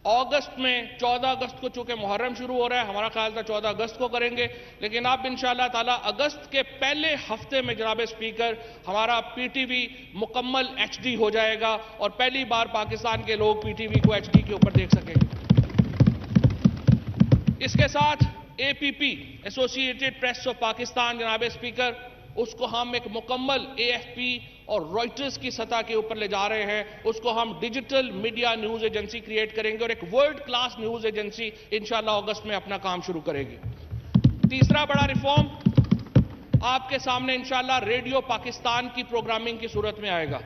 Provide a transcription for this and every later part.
अगस्त में 14 अगस्त को चूंकि मुहर्रम शुरू हो रहा है, हमारा ख्याल था 14 अगस्त को करेंगे, लेकिन अब इंशाअल्लाह ताला अगस्त के पहले हफ्ते में जनाब स्पीकर हमारा पीटीवी मुकम्मल एचडी हो जाएगा और पहली बार पाकिस्तान के लोग पीटीवी को एचडी के ऊपर देख सकेंगे। इसके साथ APP associated press of Pakistan जनाब स्पीकर, उसको हम एक मुकम्मल एएफपी और रॉयटर्स की सतह के ऊपर ले जा रहे हैं। उसको हम digital media news agency create करेंगे और एक वर्ल्ड क्लास न्यूज एजेंसी इंशाअल्लाह अगस्त में अपना काम शुरू करेगी। तीसरा बड़ा रिफॉर्म आपके सामने इंशाअल्लाह रेडियो पाकिस्तान की प्रोग्रामिंग की सूरत में आएगा,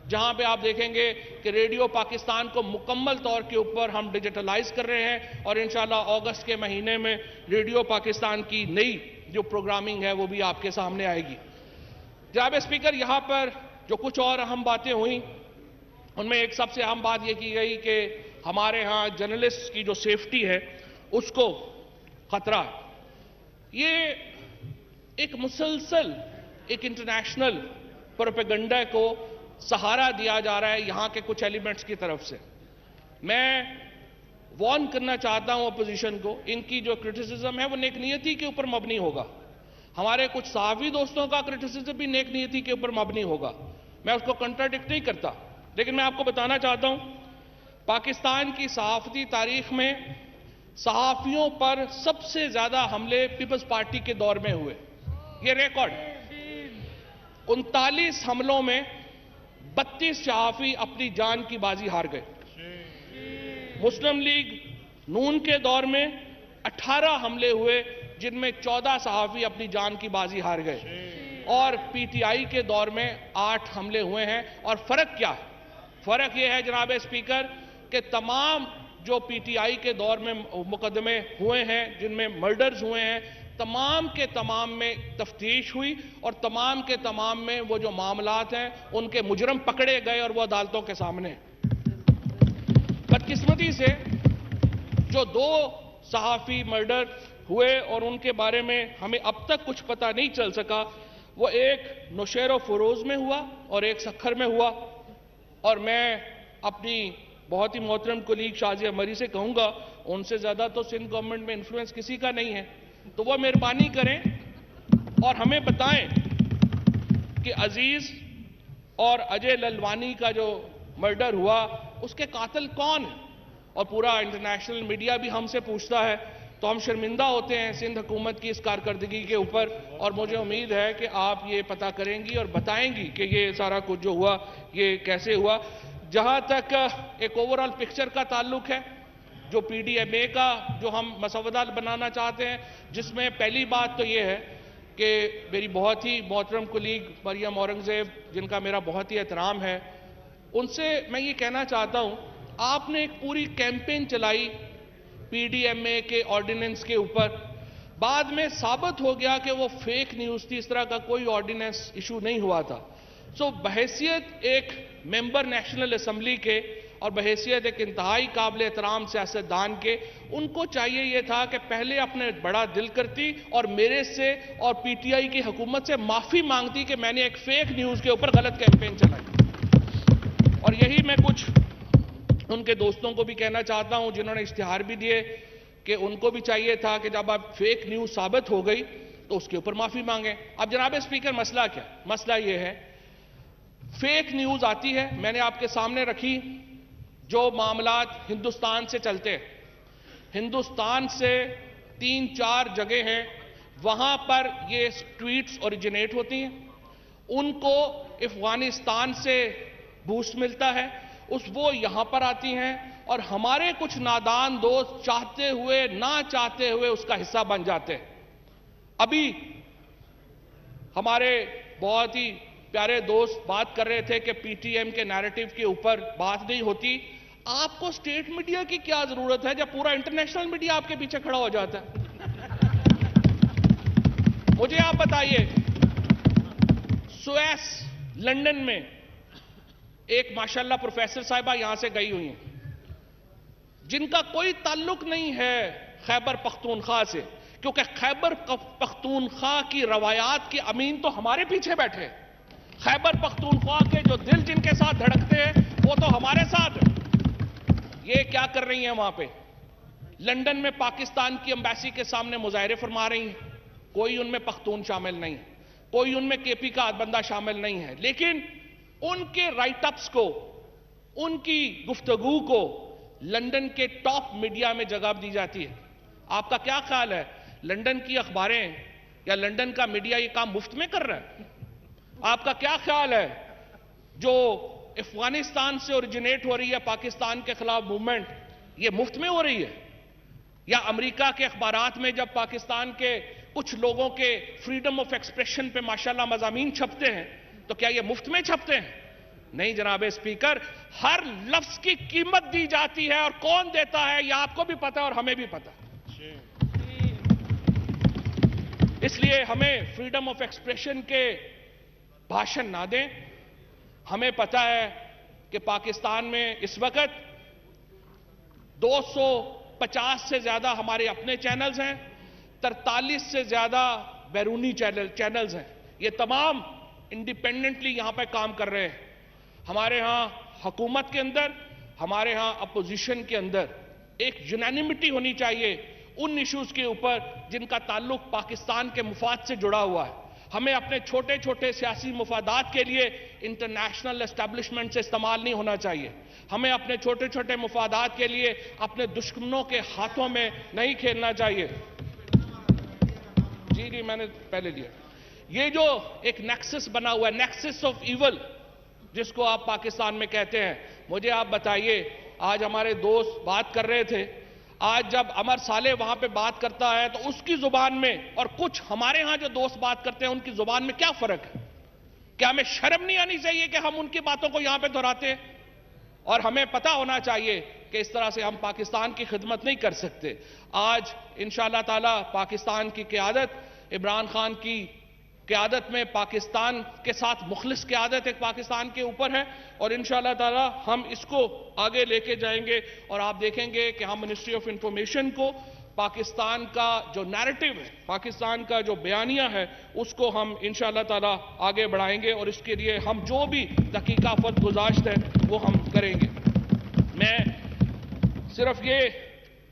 जहां पे आप देखेंगे कि रेडियो पाकिस्तान को मुकम्मल तौर के ऊपर हम डिजिटलाइज कर रहे हैं और इंशाअल्लाह अगस्त के महीने में रेडियो पाकिस्तान की नई जो प्रोग्रामिंग है वो भी आपके सामने आएगी। जनाब स्पीकर, यहां पर जो कुछ और अहम बातें हुई उनमें एक सबसे अहम बात यह की गई कि हमारे यहां जर्नलिस्ट की जो सेफ्टी है उसको खतरा है। ये एक मुसलसल एक इंटरनेशनल प्रोपेगेंडा को सहारा दिया जा रहा है यहां के कुछ एलिमेंट्स की तरफ से। मैं वार्न करना चाहता हूं अपोजिशन को, इनकी जो क्रिटिसिज्म है वो नेकनियती के ऊपर मबनी होगा। हमारे कुछ सहाफी दोस्तों का क्रिटिसिज्म भी नेकनियती के ऊपर मबनी होगा, मैं उसको कंट्राडिक्ट नहीं करता, लेकिन मैं आपको बताना चाहता हूं पाकिस्तान की सहाफती तारीख में सहाफियों पर सबसे ज्यादा हमले पीपल्स पार्टी के दौर में हुए। ये रिकॉर्ड 39 हमलों में 32 सहाफी अपनी जान की बाजी हार गए। मुस्लिम लीग नून के दौर में 18 हमले हुए जिनमें 14 सहाफी अपनी जान की बाजी हार गए और पीटीआई के दौर में 8 हमले हुए हैं। और फर्क क्या है? फर्क यह है जनाब स्पीकर कि तमाम जो पीटीआई के दौर में मुकदमे हुए हैं जिनमें मर्डर्स हुए हैं, तमाम के तमाम में तफ्तीश हुई और तमाम के तमाम में वो जो मामलात हैं उनके मुजरम पकड़े गए और वो अदालतों के सामने। बदकिस्मती से जो 2 सहाफी मर्डर हुए और उनके बारे में हमें अब तक कुछ पता नहीं चल सका, वो एक नौशेरो फरोज में हुआ और एक सखर में हुआ। और मैं अपनी बहुत ही मोहतरम कुलीग शाजिया मरी से कहूंगा, उनसे ज्यादा तो सिंध गवर्नमेंट में इन्फ्लुएंस किसी का नहीं है, तो वो मेहरबानी करें और हमें बताएं कि अजीज और अजय ललवानी का जो मर्डर हुआ उसके कातिल कौन है। और पूरा इंटरनेशनल मीडिया भी हमसे पूछता है, तो हम शर्मिंदा होते हैं सिंध हुकूमत की इस कारकर्दगी के ऊपर। और मुझे उम्मीद है कि आप ये पता करेंगी और बताएंगी कि ये सारा कुछ जो हुआ ये कैसे हुआ। जहां तक एक ओवरऑल पिक्चर का ताल्लुक है, जो पीडीएमए का जो हम मसवदा बनाना चाहते हैं, जिसमें पहली बात तो ये है कि मेरी बहुत ही मोहतरम कुलीग मरियम औरंगजेब, जिनका मेरा बहुत ही एहतराम है, उनसे मैं ये कहना चाहता हूं, आपने एक पूरी कैंपेन चलाई पीडीएमए के ऑर्डिनेंस के ऊपर, बाद में साबित हो गया कि वो फेक न्यूज थी, इस तरह का कोई ऑर्डिनेंस इशू नहीं हुआ था। सो बहैसियत एक मेंबर नेशनल असेंबली के और बहैसियत एक इंतहाई काबिल एहतराम सियासतदान के, उनको चाहिए यह था कि पहले अपने बड़ा दिल करती और मेरे से और पीटीआई की हुकूमत से माफी मांगती कि मैंने एक फेक न्यूज के ऊपर गलत कैंपेन चलाई। और यही मैं कुछ उनके दोस्तों को भी कहना चाहता हूं जिन्होंने इश्तिहार भी दिए कि उनको भी चाहिए था कि जब आप फेक न्यूज साबित हो गई तो उसके ऊपर माफी मांगे। अब जनाब स्पीकर, मसला क्या? मसला यह है फेक न्यूज आती है, मैंने आपके सामने रखी जो मामलात हिंदुस्तान से चलते हैं। हिंदुस्तान से 3-4 जगह हैं वहां पर ये ट्वीट्स ओरिजिनेट होती हैं, उनको अफगानिस्तान से बूस्ट मिलता है, वो यहां पर आती हैं और हमारे कुछ नादान दोस्त चाहते हुए ना चाहते हुए उसका हिस्सा बन जाते हैं। अभी हमारे बहुत ही प्यारे दोस्त बात कर रहे थे कि पीटीएम के नैरेटिव के ऊपर बात नहीं होती। आपको स्टेट मीडिया की क्या जरूरत है जब पूरा इंटरनेशनल मीडिया आपके पीछे खड़ा हो जाता है? मुझे आप बताइए, सुएस लंदन में एक माशाल्लाह प्रोफेसर साहिबा यहां से गई हुई हैं जिनका कोई ताल्लुक नहीं है खैबर पख्तूनख्वा से, क्योंकि खैबर पख्तूनख्वा की रवायात के अमीन तो हमारे पीछे बैठे। खैबर पख्तूनख्वा के जो दिल जिनके साथ धड़कते हैं वो तो हमारे साथ है। ये क्या कर रही हैं वहां पे? लंदन में पाकिस्तान की एम्बेसी के सामने मुजाहरे फरमा रही हैं। कोई उनमें पख्तून शामिल नहीं है, कोई उनमें केपी का बंदा शामिल नहीं है, लेकिन उनके राइटअप्स को, उनकी गुफ्तगू को लंदन के टॉप मीडिया में जगह दी जाती है। आपका क्या ख्याल है, लंदन की अखबारें या लंदन का मीडिया ये काम मुफ्त में कर रहा है? आपका क्या ख्याल है, जो अफगानिस्तान से ओरिजिनेट हो रही है पाकिस्तान के खिलाफ मूवमेंट, ये मुफ्त में हो रही है? या अमेरिका के अखबारात में जब पाकिस्तान के कुछ लोगों के फ्रीडम ऑफ एक्सप्रेशन पे माशाल्लाह मज़ामीन छपते हैं, तो क्या ये मुफ्त में छपते हैं? नहीं जनाब स्पीकर, हर लफ्ज की कीमत दी जाती है, और कौन देता है यह आपको भी पता है और हमें भी पता है। इसलिए हमें फ्रीडम ऑफ एक्सप्रेशन के भाषण ना दें। हमें पता है कि पाकिस्तान में इस वक्त 250 से ज्यादा हमारे अपने चैनल्स हैं, 43 से ज्यादा बैरूनी चैनल्स हैं। ये तमाम इंडिपेंडेंटली यहां पर काम कर रहे हैं। हमारे यहां हुकूमत के अंदर, हमारे यहां अपोजिशन के अंदर एक यूनानिमिटी होनी चाहिए उन इश्यूज के ऊपर जिनका ताल्लुक पाकिस्तान के मुफाद से जुड़ा हुआ है। हमें अपने छोटे छोटे सियासी मुफादात के लिए इंटरनेशनल एस्टैब्लिशमेंट से इस्तेमाल नहीं होना चाहिए। हमें अपने छोटे छोटे मुफादात के लिए अपने दुश्मनों के हाथों में नहीं खेलना चाहिए। जी मैंने पहले दिया। ये जो एक नेक्सस बना हुआ है, नेक्सस ऑफ इवल, जिसको आप पाकिस्तान में कहते हैं, मुझे आप बताइए, आज हमारे दोस्त बात कर रहे थे, आज जब अमर साले वहां पे बात करता है तो उसकी जुबान में और कुछ हमारे यहां जो दोस्त बात करते हैं उनकी जुबान में क्या फर्क है? क्या हमें शर्म नहीं आनी चाहिए कि हम उनकी बातों को यहां पे दोहराते हैं? और हमें पता होना चाहिए कि इस तरह से हम पाकिस्तान की खिदमत नहीं कर सकते। आज इंशाअल्लाह ताला पाकिस्तान की क़यादत, इमरान खान की क़यादत में पाकिस्तान के साथ मुखलिस क़यादत एक पाकिस्तान के ऊपर है, और इंशाअल्लाह ताला हम इसको आगे लेके जाएंगे। और आप देखेंगे कि हम मिनिस्ट्री ऑफ इंफॉर्मेशन को पाकिस्तान का जो नैरेटिव है, पाकिस्तान का जो बयानिया है, उसको हम इंशाअल्लाह ताला आगे बढ़ाएंगे, और इसके लिए हम जो भी तहकीकात गुज़ाश्त है वो हम करेंगे। मैं सिर्फ ये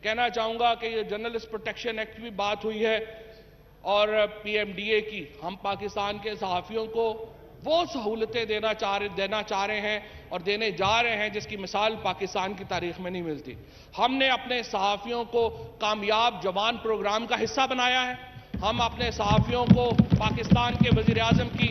कहना चाहूंगा कि ये जर्नलिस्ट प्रोटेक्शन एक्ट की बात हुई है और पीएमडीए की, हम पाकिस्तान के सहाफ़ियों को वो सहूलतें देना चाह रहे हैं और देने जा रहे हैं जिसकी मिसाल पाकिस्तान की तारीख में नहीं मिलती। हमने अपने सहाफ़ियों को कामयाब जवान प्रोग्राम का हिस्सा बनाया है। हम अपने सहाफ़ियों को पाकिस्तान के वज़ीर आज़म की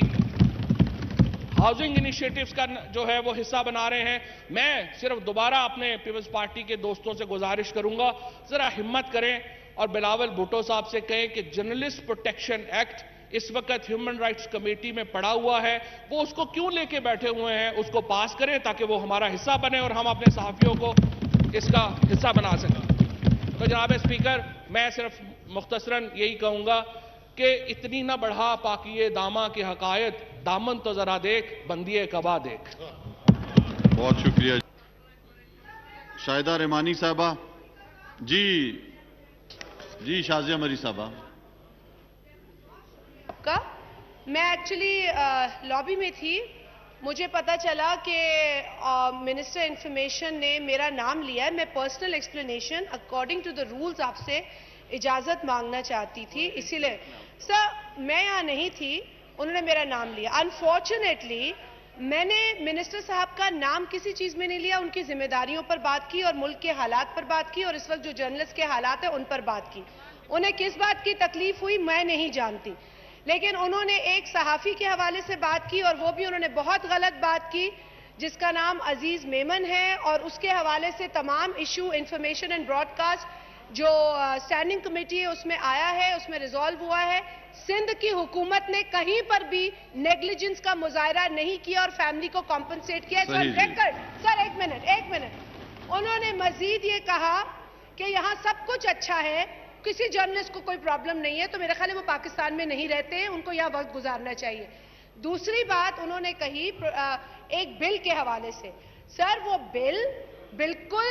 हाउसिंग इनिशिएटिव्स का जो है वो हिस्सा बना रहे हैं। मैं सिर्फ दोबारा अपने पीपल्स पार्टी के दोस्तों से गुजारिश करूंगा, जरा हिम्मत करें और बिलावल भुट्टो साहब से कहें कि जर्नलिस्ट प्रोटेक्शन एक्ट इस वक्त ह्यूमन राइट्स कमेटी में पड़ा हुआ है, वो उसको क्यों लेके बैठे हुए हैं, उसको पास करें ताकि वो हमारा हिस्सा बने और हम अपने सहाफ़ियों को इसका हिस्सा बना सकें। तो जनाब स्पीकर, मैं सिर्फ मुख्तसरन यही कहूंगा कि इतनी ना बढ़ा पाकिए दामा की हकायत, दामन तो जरा देख बंदिए कबा देख। बहुत शुक्रिया। शाहिदा रहमानी साहबा। जी शाजिया मरी साहबा। आपका मैं एक्चुअली लॉबी में थी, मुझे पता चला कि मिनिस्टर इंफॉर्मेशन ने मेरा नाम लिया है। मैं personal explanation according to the rules आपसे इजाज़त मांगना चाहती थी, इसीलिए सर मैं यहाँ नहीं थी, उन्होंने मेरा नाम लिया। अनफॉर्चुनेटली मैंने मिनिस्टर साहब का नाम किसी चीज़ में नहीं लिया, उनकी जिम्मेदारियों पर बात की और मुल्क के हालात पर बात की और इस वक्त जो जर्नलिस्ट के हालात हैं उन पर बात की। उन्हें किस बात की तकलीफ हुई मैं नहीं जानती, लेकिन उन्होंने एक सहाफ़ी के हवाले से बात की और वो भी उन्होंने बहुत गलत बात की, जिसका नाम अजीज मेमन है, और उसके हवाले से तमाम इशू इंफॉर्मेशन एंड ब्रॉडकास्ट जो स्टैंडिंग कमेटी है उसमें आया है, उसमें रिजॉल्व हुआ है। सिंध की हुकूमत ने कहीं पर भी नेग्लिजेंस का मुजाहरा नहीं किया और फैमिली को कॉम्पनसेट किया। सर एक मिनट, उन्होंने मजीद ये कहा कि यहाँ सब कुछ अच्छा है, किसी जर्नलिस्ट को कोई प्रॉब्लम नहीं है, तो मेरा ख्याल है वो पाकिस्तान में नहीं रहते हैं, उनको यहाँ वक्त गुजारना चाहिए। दूसरी बात उन्होंने कही एक बिल के हवाले से, सर वो बिल बिल्कुल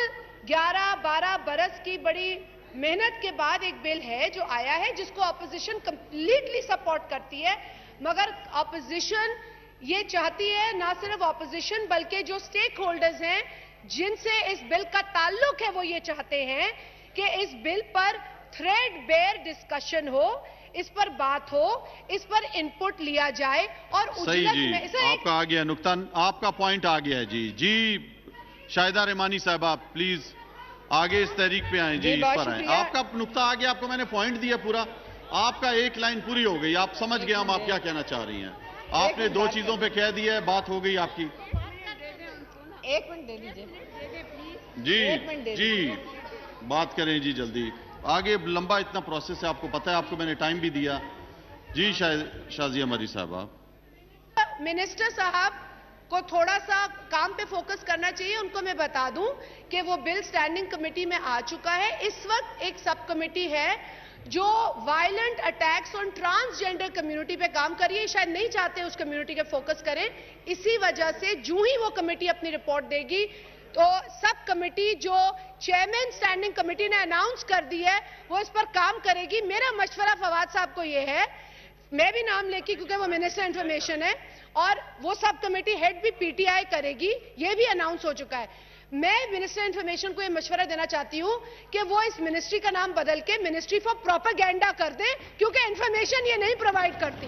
11-12 बरस की बड़ी मेहनत के बाद एक बिल है जो आया है जिसको अपोजिशन कंप्लीटली सपोर्ट करती है, मगर अपोजिशन ये चाहती है, ना सिर्फ अपोजिशन बल्कि जो स्टेक होल्डर्स हैं, जिनसे इस बिल का ताल्लुक है वो ये चाहते हैं कि इस बिल पर थ्रेड बेयर डिस्कशन हो, इस पर बात हो, इस पर इनपुट लिया जाए और सही जी, आपका आ गया नुक्ता, आपका पॉइंट आ गया है जी। जी शाहिदा रहमानी साहबा प्लीज आगे इस तहरीक पे आए जी, इस पर आए। आपका नुक्ता आ गया, आपको मैंने पॉइंट दिया पूरा, आपका एक लाइन पूरी हो गई, आप समझ गए हम आप क्या कहना चाह रही हैं। आपने दो चीजों पे कह दिया है, बात हो गई आपकी। एक मिनट दे दीजिए जी जी, बात करें जी जल्दी, आगे लंबा इतना प्रोसेस है, आपको पता है, आपको मैंने टाइम भी दिया जी। शाजिया मरी साहबा, मिनिस्टर साहब को थोड़ा सा काम पे फोकस करना चाहिए। उनको मैं बता दूं कि वो बिल स्टैंडिंग कमेटी में आ चुका है। इस वक्त एक सब कमेटी है जो violent attacks on transgender community पे काम कर रही है। शायद नहीं चाहते उस कम्युनिटी पे फोकस करें, इसी वजह से जो ही वो कमेटी अपनी रिपोर्ट देगी तो सब कमेटी जो चेयरमैन स्टैंडिंग कमेटी ने अनाउंस कर दी है वो इस पर काम करेगी। मेरा मशवरा फवाद साहब को ये है, मैं भी नाम लेके क्योंकि वो मिनिस्टर इंफॉर्मेशन है और वो सब कमेटी हेड भी पीटीआई करेगी, ये भी अनाउंस हो चुका है। मैं मिनिस्टर इंफॉर्मेशन को ये मशवरा देना चाहती हूं कि वो इस मिनिस्ट्री का नाम बदल के मिनिस्ट्री फॉर प्रोपेगेंडा कर दे, क्योंकि इंफॉर्मेशन ये नहीं प्रोवाइड करती।